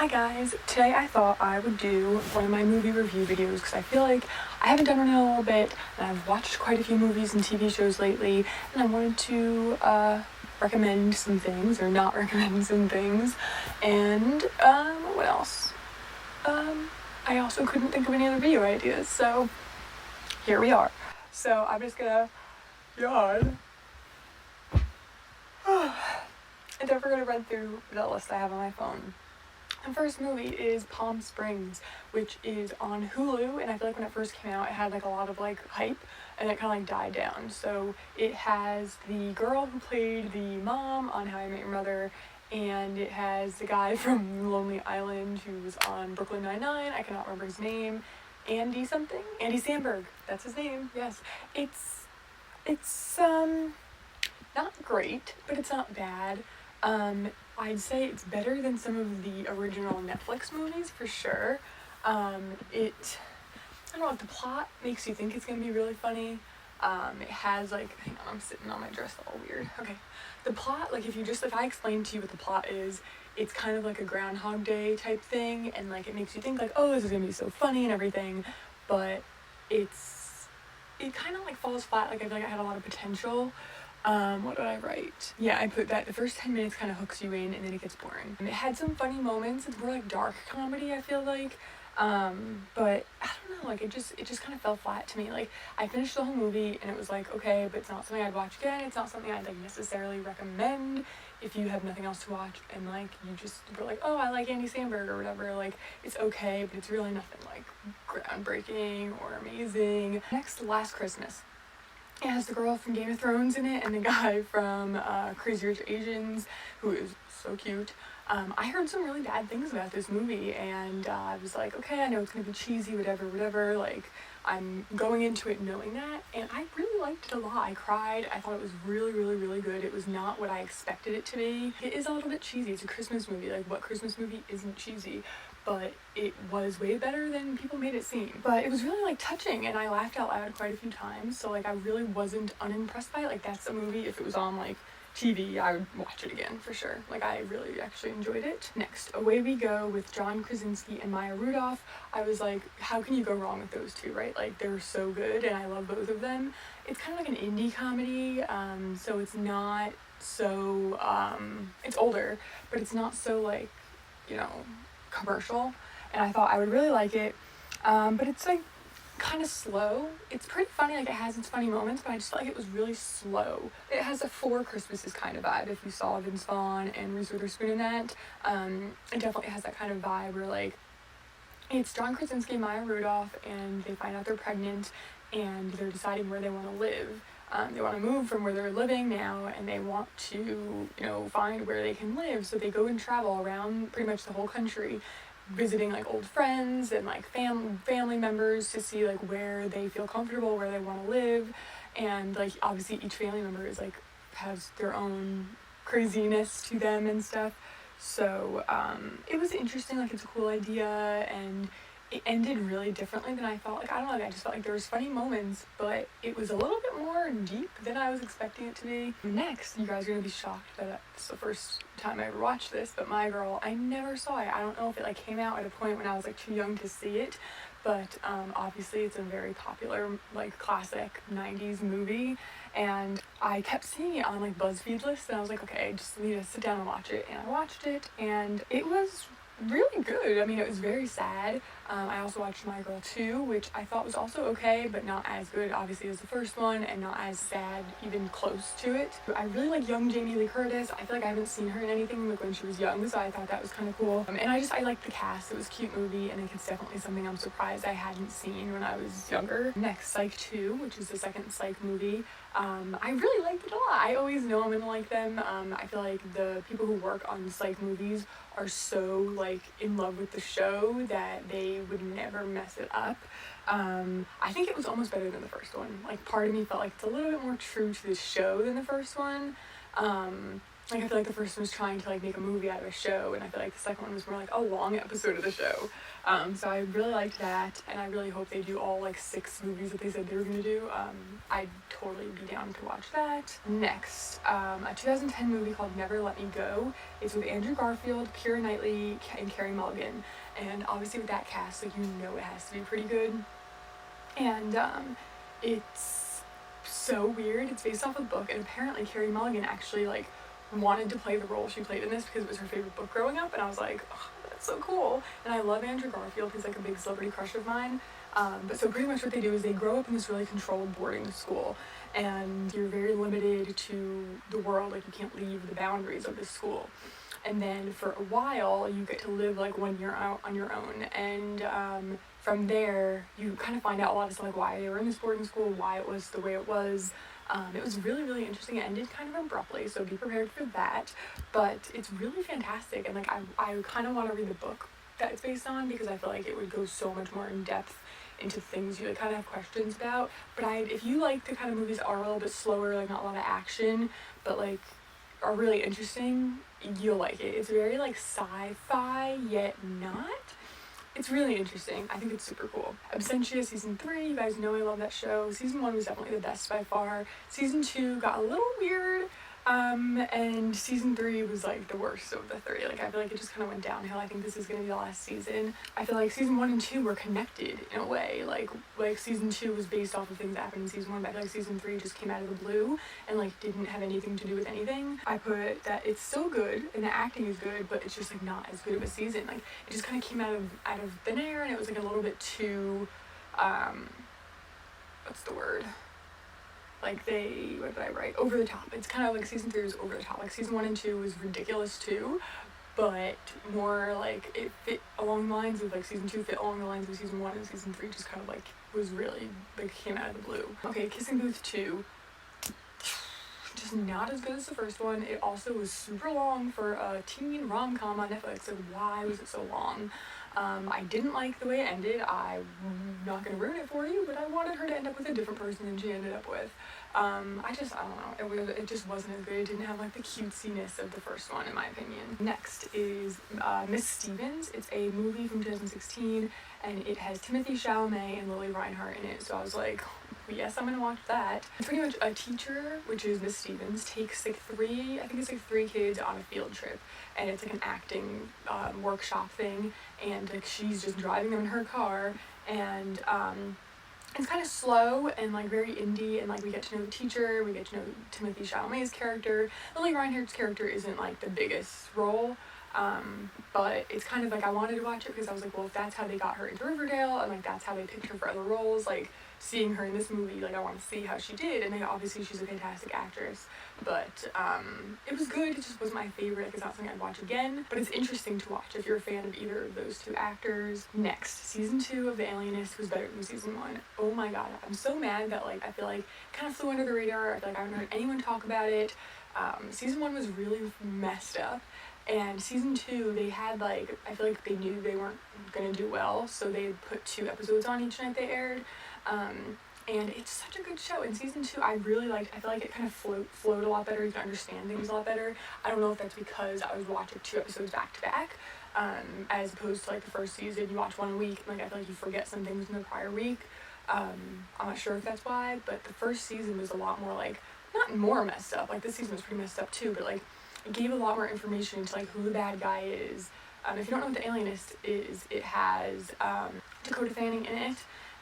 Hi guys, today I thought I would do one of my movie review videos because I feel like I haven't done one in a little bit and I've watched quite a few movies and TV shows lately and I wanted to recommend some things or not recommend some things and what else? I also couldn't think of any other video ideas, so here we are. So I'm just gonna yawn and then we're gonna run through the list I have on my phone. The first movie is Palm Springs, which is on Hulu, and I feel like when it first came out it had like a lot of like hype and it kind of like died down. So it has the girl who played the mom on How I Met Your Mother, and it has the guy from Lonely Island who was on Brooklyn Nine-Nine. I cannot remember his name. Andy something? Andy Samberg. That's his name. Yes. It's not great, but it's not bad. I'd say it's better than some of the original Netflix movies for sure. I don't know, the plot makes you think it's gonna be really funny. It has like, hang on, I'm sitting on my dress all weird. Okay. The plot, like if I explain to you what the plot is, it's kind of like a Groundhog Day type thing, and like it makes you think like, oh, this is gonna be so funny and everything, but it kind of like falls flat. Like I feel like I had a lot of potential. What did I write? Yeah, I put that the first 10 minutes kind of hooks you in and then it gets boring. And it had some funny moments. It's more like dark comedy, I feel like. But I don't know, like it just kind of fell flat to me. Like I finished the whole movie and it was like, okay, but it's not something I'd watch again. It's not something I'd like necessarily recommend if you have nothing else to watch and like you just were like, oh, I like Andy Samberg or whatever. Like it's okay, but it's really nothing like groundbreaking or amazing. Next, Last Christmas. It has the girl from Game of Thrones in it and the guy from Crazy Rich Asians, who is so cute. I heard some really bad things about this movie and I was like, okay, I know it's gonna be cheesy, whatever, like I'm going into it knowing that, and I really liked it a lot. I cried. I thought it was really good. It was not what I expected it to be. It is a little bit cheesy. It's a Christmas movie. Like what Christmas movie isn't cheesy? But it was way better than people made it seem. But it was really like touching and I laughed out loud quite a few times, so like I really wasn't unimpressed by it. Like that's a movie, if it was on like TV, I would watch it again for sure. Like I really actually enjoyed it. Next, Away We Go with John Krasinski and Maya Rudolph. I was like, how can you go wrong with those two, right? Like they're so good and I love both of them. It's kind of like an indie comedy, so it's not so, it's older, but it's not so like, you know, commercial, and I thought I would really like it, but it's like kind of slow. It's pretty funny, like it has its funny moments, but I just felt like it was really slow. It has a Four Christmases kind of vibe. If you saw Vince Vaughn and Reese Witherspoon in that, it definitely has that kind of vibe where like it's John Krasinski and Maya Rudolph and they find out they're pregnant and they're deciding where they want to live. They want to move from where they're living now and they want to, you know, find where they can live, so they go and travel around pretty much the whole country visiting like old friends and like family members to see like where they feel comfortable, where they want to live, and like obviously each family member is like has their own craziness to them and stuff. So it was interesting. Like it's a cool idea and it ended really differently than I felt. Like I don't know, I just felt like there was funny moments, but it was a little bit more deep than I was expecting it to be. Next, you guys are gonna be shocked that it's the first time I ever watched this, but My Girl, I never saw it. I don't know if it like came out at a point when I was like too young to see it, but obviously it's a very popular like classic 90s movie, and I kept seeing it on like BuzzFeed lists and I was like, okay, I just need to sit down and watch it, and I watched it and it was really good. I mean, it was very sad. I also watched My Girl 2, which I thought was also okay, but not as good, obviously, as the first one, and not as sad, even close to it. I really like young Jamie Lee Curtis. I feel like I haven't seen her in anything like when she was young, so I thought that was kind of cool. And I liked the cast. It was a cute movie, and it's definitely something I'm surprised I hadn't seen when I was younger. Next, Psych 2, which is the second Psych movie. I really liked it a lot. I always know I'm gonna like them. I feel like the people who work on Psych movies are so like in love with the show that they would never mess it up. I think it was almost better than the first one. Like part of me felt like it's a little bit more true to the show than the first one. Like, I feel like the first one was trying to, like, make a movie out of a show, and I feel like the second one was more like a long episode of the show. So I really liked that, and I really hope they do all, like, 6 movies that they said they were gonna do. I'd totally be down to watch that. Next, a 2010 movie called Never Let Me Go. It's with Andrew Garfield, Keira Knightley, and Carey Mulligan. And obviously with that cast, like, you know it has to be pretty good. And it's so weird. It's based off a book, and apparently Carey Mulligan actually, like, wanted to play the role she played in this because it was her favorite book growing up, and I was like, oh, that's so cool. And I love Andrew Garfield. He's like a big celebrity crush of mine. But so pretty much what they do is they grow up in this really controlled boarding school, and you're very limited to the world. Like, you can't leave the boundaries of this school. And then for a while you get to live like 1 year out on your own, and from there you kind of find out a lot of stuff, like why they were in this boarding school, why it was the way it was. It was really, really interesting. It ended kind of abruptly, so be prepared for that. But it's really fantastic, and like I kind of want to read the book that it's based on, because I feel like it would go so much more in depth into things you like kind of have questions about. But if you like the kind of movies that are a little bit slower, like not a lot of action, but like are really interesting, you'll like it. It's very like sci-fi yet not. It's really interesting. I think it's super cool. Absentia season 3, you guys know I love that show. Season 1 was definitely the best by far. Season 2 got a little weird, and season 3 was like the worst of the 3. Like, I feel like it just kind of went downhill. I think this is gonna be the last season. I feel like season 1 and 2 were connected in a way. Like season 2 was based off of things that happened in season 1, but I feel like season 3 just came out of the blue and like didn't have anything to do with anything. I put that it's so good and the acting is good, but it's just like not as good of a season. Like, it just kind of came out of thin air, and it was like a little bit too, what's the word? Like what did I write? Over the top. It's kind of like season 3 was over the top. Like season 1 and 2 was ridiculous too, but more like it fit along the lines of like season 2 fit along the lines of season 1, and season 3 just kind of like was really like came out of the blue. Okay, Kissing Booth 2. Just not as good as the first one. It also was super long for a teen rom-com on Netflix. Like, why was it so long? I didn't like the way it ended. I'm not gonna ruin it for you, but I wanted her to end up with a different person than she ended up with. I don't know. It just wasn't as good. It didn't have like the cutesiness of the first one, in my opinion. Next is Miss Stevens. It's a movie from 2016, and it has Timothée Chalamet and Lily Reinhart in it. So I was like, yes, I'm gonna watch that. It's pretty much a teacher, which is Miss Stevens, takes like 3 kids on a field trip, and it's like an acting workshop thing, and like she's just driving them in her car, and it's kind of slow and like very indie, and like we get to know the teacher, we get to know Timothée Chalamet's character. Lily Reinhart's character isn't like the biggest role, but it's kind of like I wanted to watch it because I was like, well, if that's how they got her into Riverdale, and like that's how they picked her for other roles, like seeing her in this movie, like I want to see how she did. And like, obviously she's a fantastic actress, but it was good. It just wasn't my favorite. It's not something I'd watch again, but it's interesting to watch if you're a fan of either of those 2 actors. Next, season 2 of The Alienist was better than season 1. Oh my god, I'm so mad that like I feel like it kind of flew under the radar. I feel like I haven't heard anyone talk about it. Season 1 was really messed up, and season 2 they had like, I feel like they knew they weren't gonna do well, so they put 2 episodes on each night they aired. And it's such a good show. In season 2, I really liked. I feel like it kind of flowed a lot better. You can understand things a lot better. I don't know if that's because I was watching 2 episodes back to back, as opposed to like the first season, you watch 1 a week. Like I feel like you forget some things in the prior week. I'm not sure if that's why, but the first season was a lot more like, not more messed up. Like this season was pretty messed up too, but like it gave a lot more information into like who the bad guy is. If you don't know what The Alienist is, it has Dakota Fanning in it,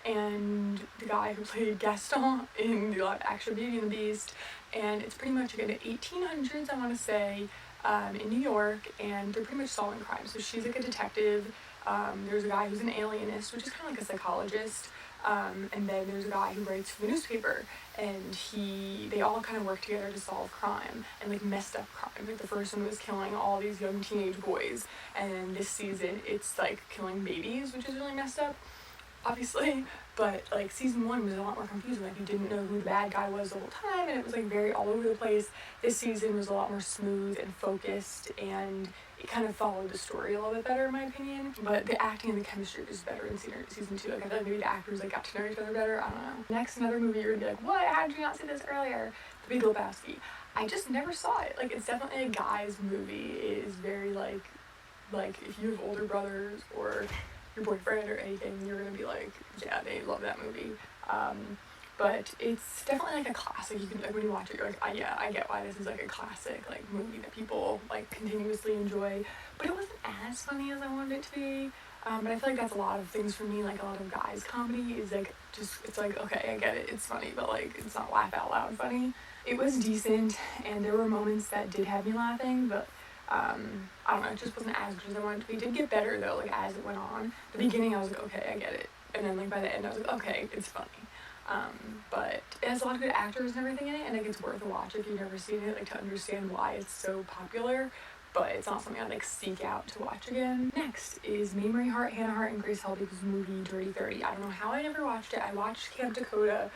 and the guy who played Gaston in the live action Beauty and the Beast, and it's pretty much in the 1800s, I want to say, in New York, and they're pretty much solving crime. So she's like a detective. There's a guy who's an alienist, which is kind of like a psychologist, and then there's a guy who writes for the newspaper, and they all kind of work together to solve crime, and like messed up crime. Like the first one was killing all these young teenage boys, and then this season it's like killing babies, which is really messed up, obviously. But like season 1 was a lot more confusing. Like you didn't know who the bad guy was the whole time, and it was like very all over the place. This season was a lot more smooth and focused, and it kind of followed the story a little bit better, in my opinion. But the acting and the chemistry is better in season 2. Like I feel like maybe the actors like got to know each other better. I don't know. Next, another movie you're gonna be like, what? How did you not see this earlier? The Big Lebowski. I just never saw it. Like, it's definitely a guy's movie. It is very, like if you have older brothers or your boyfriend or anything, you're gonna be like, yeah, they love that movie. But it's definitely like a classic. You can, like, when you watch it, you're like, yeah, I get why this is like a classic, like, movie that people like continuously enjoy. But it wasn't as funny as I wanted it to be. But I feel like that's a lot of things for me. Like, a lot of guys' comedy is like just, it's like, okay, I get it, it's funny, but like, it's not laugh out loud funny. It was decent, and there were moments that did have me laughing, but I don't know, it just wasn't as good as I wanted it to be. It did get better though, like, as it went on. The beginning I was like, okay, I get it. And then, like, by the end I was like, okay, it's funny. But it has a lot of good actors and everything in it, and like, it's worth a watch if you've never seen it, like, to understand why it's so popular. But it's not something I'd like seek out to watch again. Next is Mae Marie Hart, Hannah Hart, and Grace Helbig's movie Dirty 30. I don't know how I never watched it. I watched Camp Dakota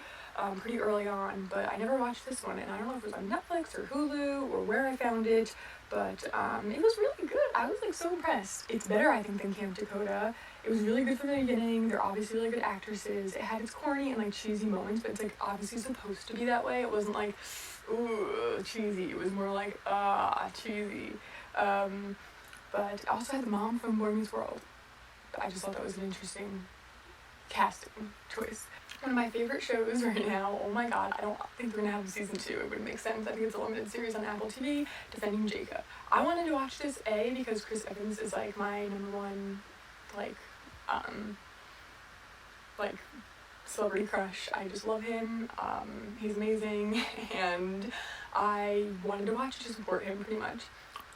pretty early on, but I never watched this one, and I don't know if it was on Netflix or Hulu or where I found it, but it was really good. I was like so impressed. It's better, I think, than Camp Dakota. It was really good from the beginning. They're obviously really good actresses. It had its corny and like cheesy moments, but it's like obviously supposed to be that way. It wasn't like, ooh, cheesy. It was more like, cheesy. But it also had the mom from Boy Meets World. I just thought that was an interesting casting choice. One of my favorite shows right now, oh my god, I don't think they're gonna have a season 2. It wouldn't make sense. I think it's a limited series on Apple TV, Defending Jacob. I wanted to watch this, A, because Chris Evans is like my number one, like celebrity crush. I just love him. He's amazing, and I wanted to watch it to support him pretty much.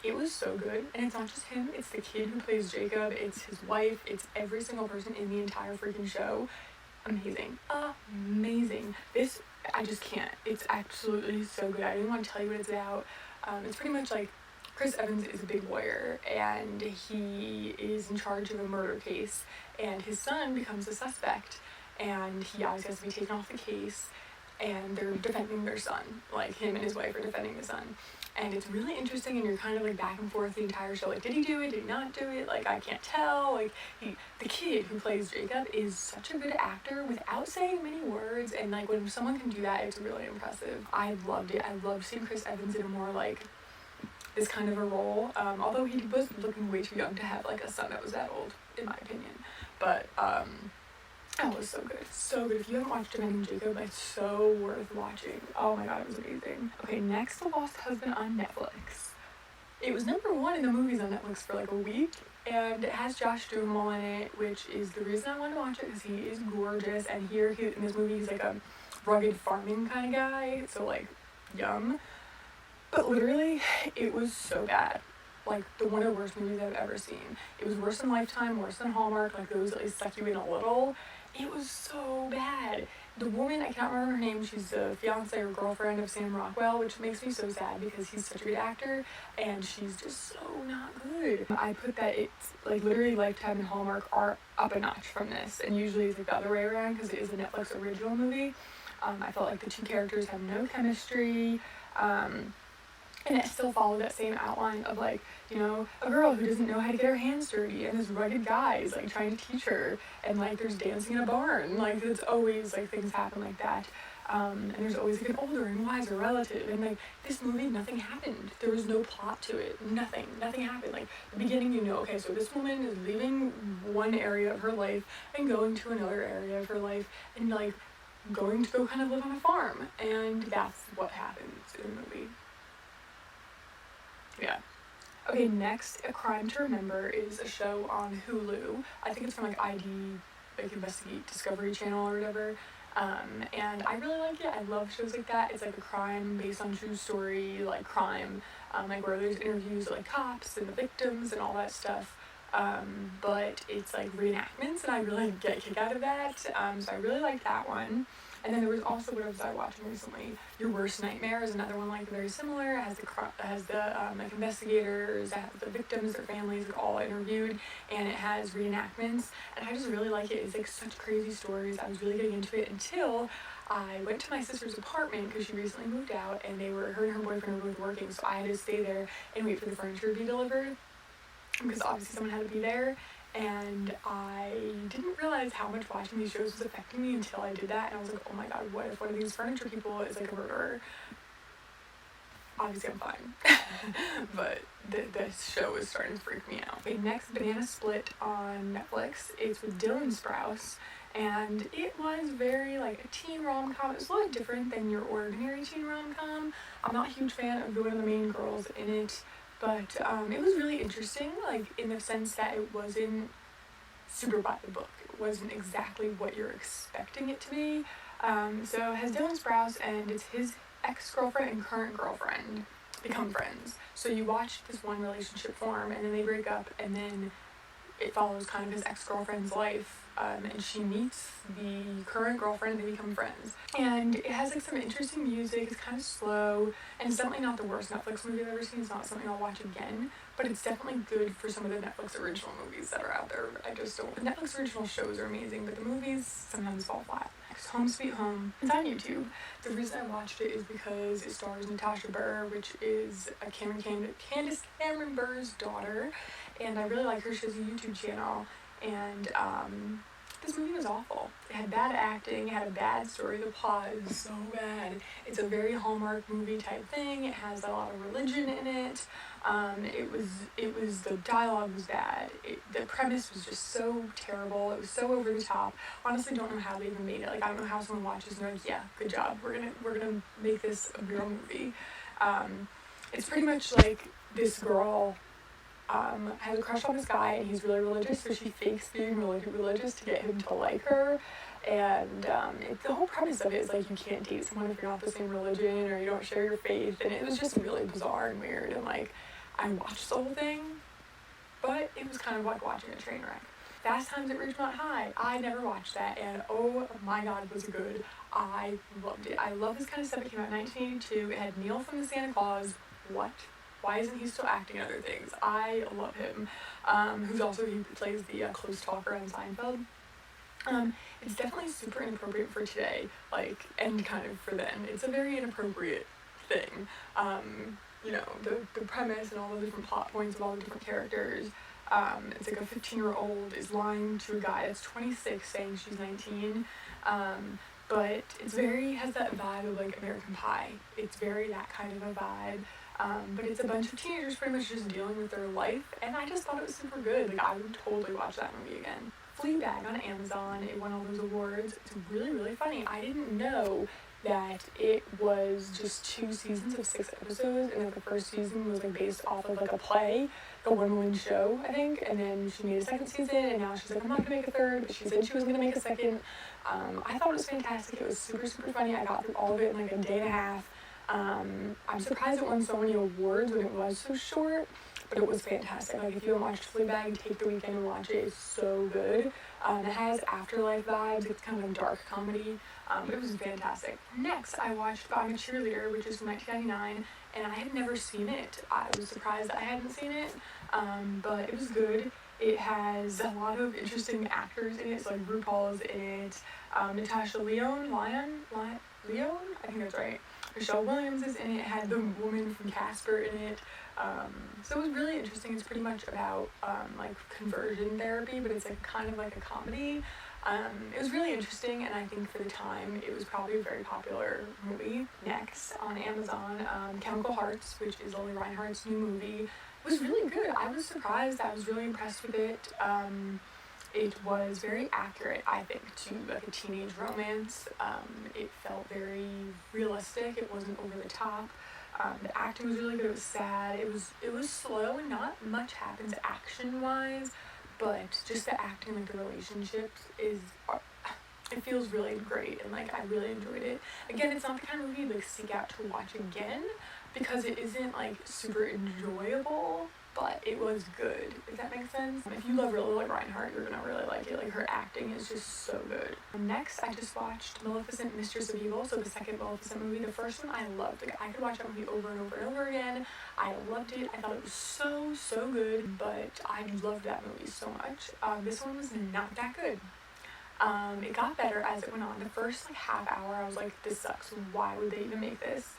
It was so good, and it's not just him, it's the kid who plays Jacob, it's his wife, it's every single person in the entire freaking show. Amazing. Amazing. This, I just can't. It's absolutely so good. I didn't want to tell you what it's about. It's pretty much like Chris Evans is a big lawyer, and he is in charge of a murder case, and his son becomes a suspect, and he obviously has to be taken off the case, and they're defending their son. Like, him and his wife are defending the son. And it's really interesting, and you're kind of like back and forth the entire show. Like, did he do it? Did he not do it? Like, I can't tell. Like, the kid who plays Jacob is such a good actor without saying many words. And like, when someone can do that, it's really impressive. I loved it. I loved seeing Chris Evans in a more like this kind of a role. Although he was looking way too young to have like a son that was that old, in my opinion. But that was so good. So good. If you haven't watched Defending Jacob, it's so worth watching. Oh my god, it was amazing. Okay, next, The Lost Husband on Netflix. It was number 1 in the movies on Netflix for like a week, and it has Josh Duhamel in it, which is the reason I wanted to watch it, because he is gorgeous, and here in this movie he's like a rugged farming kind of guy, so like, yum. But literally, it was so bad. Like, one of the worst movies I've ever seen. It was worse than Lifetime, worse than Hallmark, like those at least suck you in a little. It was so bad. The woman, I can't remember her name, she's the fiance or girlfriend of Sam Rockwell, which makes me so sad because he's such a good actor, and she's just so not good. I put that it's, like, literally Lifetime and Hallmark are up a notch from this, and usually it's like the other way around because it is a Netflix original movie. I felt like the two characters have no chemistry, and it still followed that same outline of like, you know, a girl who doesn't know how to get her hands dirty, and this rugged guy is like trying to teach her, and like there's dancing in a barn, like it's always like things happen like that, and there's always like an older and wiser relative, and like this movie, nothing happened. There was no plot to it. Nothing happened. Like, the beginning, you know, okay, so this woman is leaving one area of her life and going to another area of her life, and like going to go kind of live on a farm, and that's what happens in the movie. Yeah. Okay, next, A Crime to Remember is a show on Hulu. I think it's from like ID, like Investigate Discovery Channel or whatever. And I really like it. I love shows like that. It's like a crime based on true story, like crime, like where there's interviews with like cops and the victims and all that stuff. But it's like reenactments, and I really get a kick out of that. So I really like that one. And then there was also, what was I watching recently? Your Worst Nightmare is another one like very similar. It has the like investigators, it has the victims, their families are all interviewed, and it has reenactments. And I just really like it. It's like such crazy stories. I was really getting into it until I went to my sister's apartment because she recently moved out, and her and her boyfriend were both working, so I had to stay there and wait for the furniture to be delivered because obviously someone had to be there. And I didn't realize how much watching these shows was affecting me until I did that, and I was like, oh my god, what if one of these furniture people is like a murderer? obviously I'm fine. But this show is starting to freak me out. Okay, next, Banana Split on Netflix. It's with Dylan Sprouse, and it was very like a teen rom-com. It was a lot different than your ordinary teen rom-com. I'm not a huge fan of one of the main girls in it, but it was really interesting, like in the sense that it wasn't super by the book. It wasn't exactly what you're expecting it to be. So it has Dylan Sprouse, and it's his ex-girlfriend and current girlfriend become friends. So you watch this one relationship form, and then they break up, and then it follows kind of his ex-girlfriend's life, and she meets the current girlfriend, and they become friends. And it has like some interesting music. It's kind of slow, and it's definitely not the worst Netflix movie I've ever seen. It's not something I'll watch again, but it's definitely good for some of the Netflix original movies that are out there. I just don't. The Netflix original shows are amazing, but the movies sometimes fall flat. Next, Home Sweet Home. It's on YouTube. The reason I watched it is because it stars Natasha Burr, which is Candace Cameron Burr's daughter, and I really like her. She has a YouTube channel, and this movie was awful. It had bad acting, it had a bad story, the plot is so bad. It's a very Hallmark movie type thing. It has a lot of religion in it. The dialogue was bad. The premise was just so terrible. It was so over the top. Honestly, don't know how they even made it. Like, I don't know how someone watches and they're like, yeah, good job. We're gonna make this a real movie. It's pretty much like this girl has a crush on this guy, and he's really religious, so she fakes being really religious to get him to like her. And the whole premise of it is like you can't date someone if you're not the same religion or you don't share your faith, and it was just really bizarre and weird. And like, I watched the whole thing, but it was kind of like watching a train wreck. Fast Times at Ridgemont High. I never watched that, and oh my god, was it good. I loved it. I love this kind of stuff. It came out in 1982. It had Neil from the Santa Claus. What? Why isn't he still acting in other things? I love him. He plays the close talker on Seinfeld. It's definitely super inappropriate for today, like, and kind of for then. It's a very inappropriate thing. The premise and all the different plot points of all the different characters. It's like a 15-year-old is lying to a guy that's 26 saying she's 19. But it's has that vibe of like American Pie. It's very that kind of a vibe. But it's a bunch of teenagers pretty much just dealing with their life, and I just thought it was super good. Like, I would totally watch that movie again. Fleabag on Amazon. It won all those awards. It's really, really funny. I didn't know that it was just 2 seasons of 6 episodes, and like the first season was like based off of like a play, a one-woman show, I think, and then she made a second season, and now she's like, I'm not gonna make a third, but she said she was gonna make a second. I thought it was fantastic. It was super, super funny. I got through all of it in like a day and a half. I'm surprised it won so many awards when it was so short, but it was fantastic. Like, if you haven't watched Fleabag, take the weekend and watch it. It's so good. It has afterlife vibes. It's kind of a dark comedy, but it was fantastic. Next, I watched I'm a Cheerleader, which is from 1999, and I had never seen it. I was surprised I hadn't seen it, but it was good. It has a lot of interesting actors in it. So like RuPaul's in it, Natasha Lyonne, I think that's right. Michelle Williams is in it. It had the woman from Casper in it. So it was really interesting. It's pretty much about like conversion therapy, but it's like kind of like a comedy. It was really interesting, and I think for the time it was probably a very popular movie. Next, on Amazon, Chemical Hearts, which is Lily Reinhardt's new movie, was really good. I was surprised. I was really impressed with it. It was very accurate, I think, to like a teenage romance. It felt very realistic. It wasn't over the top. The acting was really good. It was sad. It was slow, and not much happens action-wise, but just the acting, like the relationships, it feels really great, and like I really enjoyed it. Again, it's not the kind of movie you'd like seek out to watch again, because it isn't like super enjoyable, but it was good, if that makes sense. If you love Lily Reinhardt, you're gonna really like it. Like, her acting is just so good. Next, I just watched Maleficent, Mistress of Evil, so the second Maleficent movie. The first one I loved. Like, I could watch that movie over and over and over again. I loved it. I thought it was so, so good, but I loved that movie so much. This one was not that good. It got better as it went on. The first like half hour, I was like, this sucks. Why would they even make this?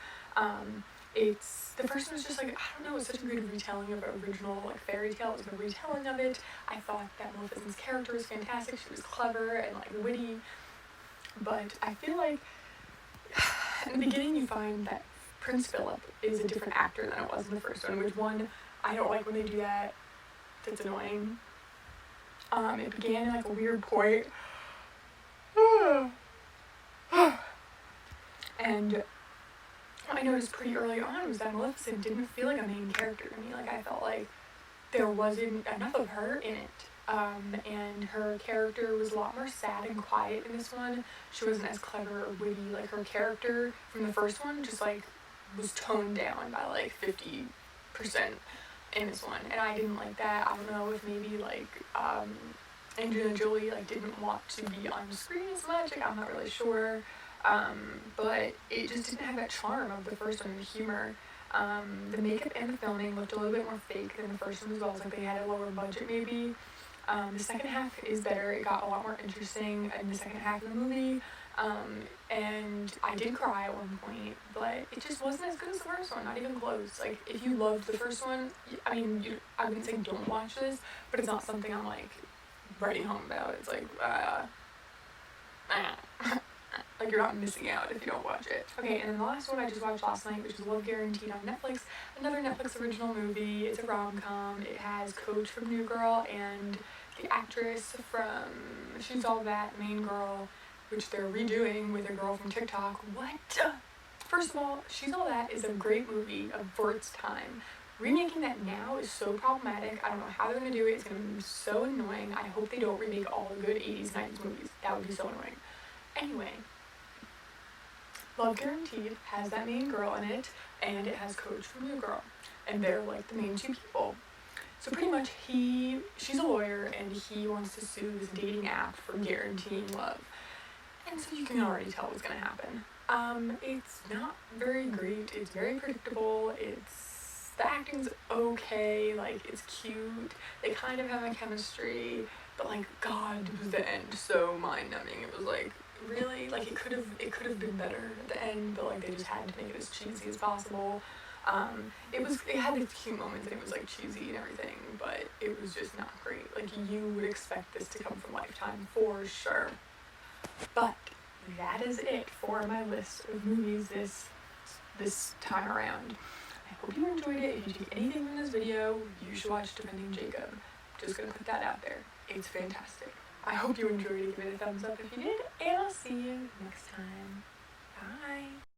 The first one was just like, I don't know, it was such a great retelling of an original like fairy tale. It was a retelling of it. I thought that Maleficent's character was fantastic. She was clever and like witty, but I feel like in the beginning you find that Prince Philip is a different actor than it was in the first one, which one, I don't like when they do that. That's annoying. It began like a weird point. And what I noticed pretty early on was that Maleficent didn't feel like a main character to me. Like, I felt like there wasn't enough of her in it. And her character was a lot more sad and quiet in this one. She wasn't as clever or witty. Like, her character from the first one just, like, was toned down by, like, 50% in this one. And I didn't like that. I don't know if maybe, like, Angelina Jolie, like, didn't want to be on screen as much. Like, I'm not really sure. But it just didn't have that charm of the first one, the humor. The makeup and the filming looked a little bit more fake than the first one as well. It's like they had a lower budget maybe. The second half is better. It got a lot more interesting in the second half of the movie. And I did cry at one point, but it just wasn't as good as the first one, not even close. Like, if you loved the first one, I mean, I wouldn't say don't watch this, but it's not something I'm, like, writing home about. It's like, like, you're not missing out if you don't watch it. Okay, and then the last one I just watched last night, which is Love Guaranteed on Netflix. Another Netflix original movie. It's a rom-com. It has Coach from New Girl and the actress from She's All That, main girl, which they're redoing with a girl from TikTok. What? First of all, She's All That is a great movie for its time. Remaking that now is so problematic. I don't know how they're going to do it. It's going to be so annoying. I hope they don't remake all the good 80s, 90s movies. That would be so annoying. Anyway, Love Guaranteed has that main girl in it, and it has Coach from New Girl, and they're like the main two people. So pretty much she's a lawyer, and he wants to sue this dating app for guaranteeing love. And so you can already tell what's gonna happen. It's not very great. It's very predictable. The acting's okay. Like, it's cute. They kind of have a chemistry, but like, God, was the end so mind-numbing. It was like, really, like, it could have been better at the end, but like they just had to make it as cheesy as possible. It had its cute moments and it was like cheesy and everything, but it was just not great. Like, you would expect this to come from Lifetime for sure. But that is it for my list of movies this time around. I hope you enjoyed it. If you take anything from this video, you should watch Defending Jacob. Just gonna put that out there. It's fantastic. I hope you enjoyed it. Give it a thumbs up if you did, and I'll see you next time. Bye.